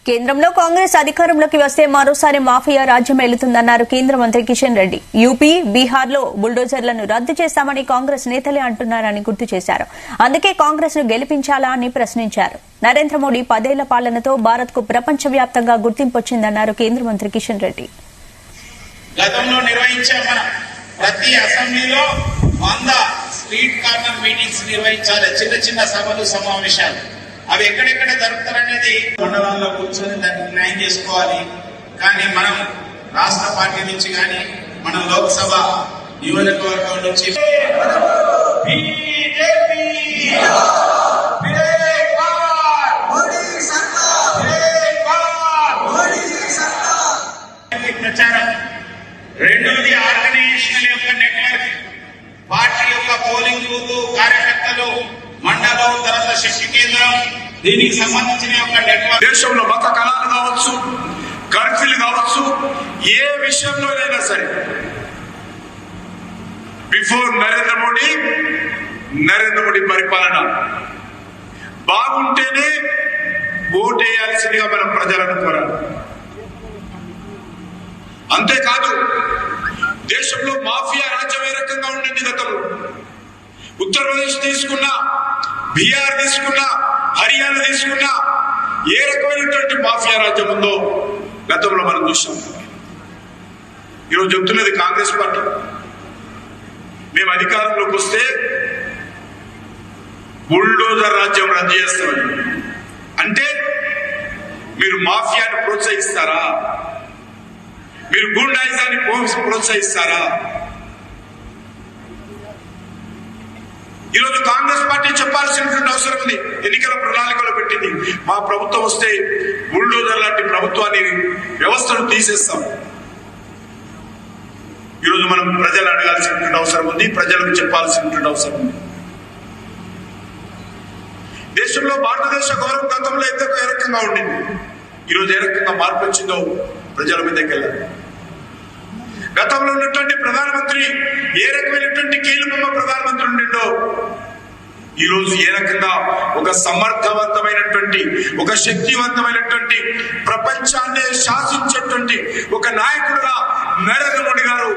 కేంద్రంలో కాంగ్రెస్ అధికారంలోకి వస్తే మరోసారి మాఫియా రాజ్యం ఏలుతుందన్నారు కేంద్ర మంత్రి కిషన్ రెడ్డి. యూపీ, బీహార్లో బుల్డోజర్లను రద్దు చేస్తామని కాంగ్రెస్ నేతలే అంటున్నారని గుర్తు చేశారు. అందుకే కాంగ్రెస్ ను గెలిపించాలా అని ప్రశ్నించారు. నరేంద్ర మోడీ 10 ఏళ్ల పాలనతో భారత్ కు ప్రపంచవ్యాప్తంగా గుర్తింపు వచ్చిందన్నారు కేంద్ర మంత్రి కిషన్ రెడ్డి. గతంలో నిర్వహించే ప్రతి అసెంబ్లీలో 100 స్ట్రీట్ కార్నర్ మీటింగ్స్ నిర్వహించాలి. చిన్న చిన్న సభలు, సమావేశాలు. అవి ఎక్కడెక్కడ జరుగుతారనేది మండలాల్లో కూర్చొని దాన్ని నిర్ణయం చేసుకోవాలి. కానీ మనం రాష్ట్ర పార్టీ నుంచి కానీ మన లోక్సభ నియోజకవర్గం నుంచి ప్రచారం, రెండోది ఆర్గనైజేషన్ యొక్క నెట్వర్క్, పార్టీ యొక్క పోలింగ్ బూత్, కార్యకర్తలు, మండలం, తర్వాత శక్తి కేంద్రం, దీనికి సంబంధించిన యొక్క నెట్వర్క్. దేశంలో మత కళాలు కావచ్చు, కర్ఫ్యూలు కావచ్చు, ఏ విషయంలోనైనా సరే బిఫోర్ నరేంద్ర మోడీ పరిపాలన బాగుంటేనే ఓటేయాల్సిందిగా మనం ప్రజలను కోరాలి. అంతేకాదు, దేశంలో మాఫియా రాజ్యం ఏ రకంగా ఉండింది గతంలో. ఉత్తరప్రదేశ్ తీసుకున్నా, బీహార్ తీసుకున్నా, హర్యానా తీసుకున్నా, ఏ రకమైనటువంటి మాఫియా రాజ్యం ఉందో గతంలో మనం చూసాం. ఈరోజు చెప్తున్నది కాంగ్రెస్ పార్టీ, మేము అధికారంలోకి వస్తే బుల్డోజర్ రాజ్యం రద్దు చేస్తామని. అంటే మీరు మాఫియాను ప్రోత్సహిస్తారా? మీరు గూండాయిజాన్ని ప్రోత్సహిస్తారా? ఈరోజు కాంగ్రెస్ పార్టీ చెప్పాల్సినటువంటి అవసరం ఉంది. ఎన్నికల ప్రణాళికలో పెట్టింది, మా ప్రభుత్వం వస్తే బుల్డోజర్ లాంటి ప్రభుత్వాన్ని, వ్యవస్థను తీసేస్తాం. ఈరోజు మనం ప్రజలు అడగాల్సినటువంటి అవసరం ఉంది, ప్రజలకు చెప్పాల్సినటువంటి అవసరం ఉంది. దేశంలో భారతదేశ గౌరవం గతంలో ఏ రకంగా ఉండింది, ఈరోజు ఏ రకంగా మార్పు వచ్చిందో ప్రజల మీదకి వెళ్ళాలి. గతంలో ఉన్నటువంటి ప్రధానమంత్రి ఏ రకమైనటువంటి కీలుబొమ్మ ప్రధానమంత్రి ఉండిండో ఈరోజు ఏ రకంగా ఒక సమర్థవంతమైనటువంటి, ఒక శక్తివంతమైనటువంటి, ప్రపంచాన్ని శాసించేటువంటి ఒక నాయకుడుగా నరేంద్ర మోడీ గారు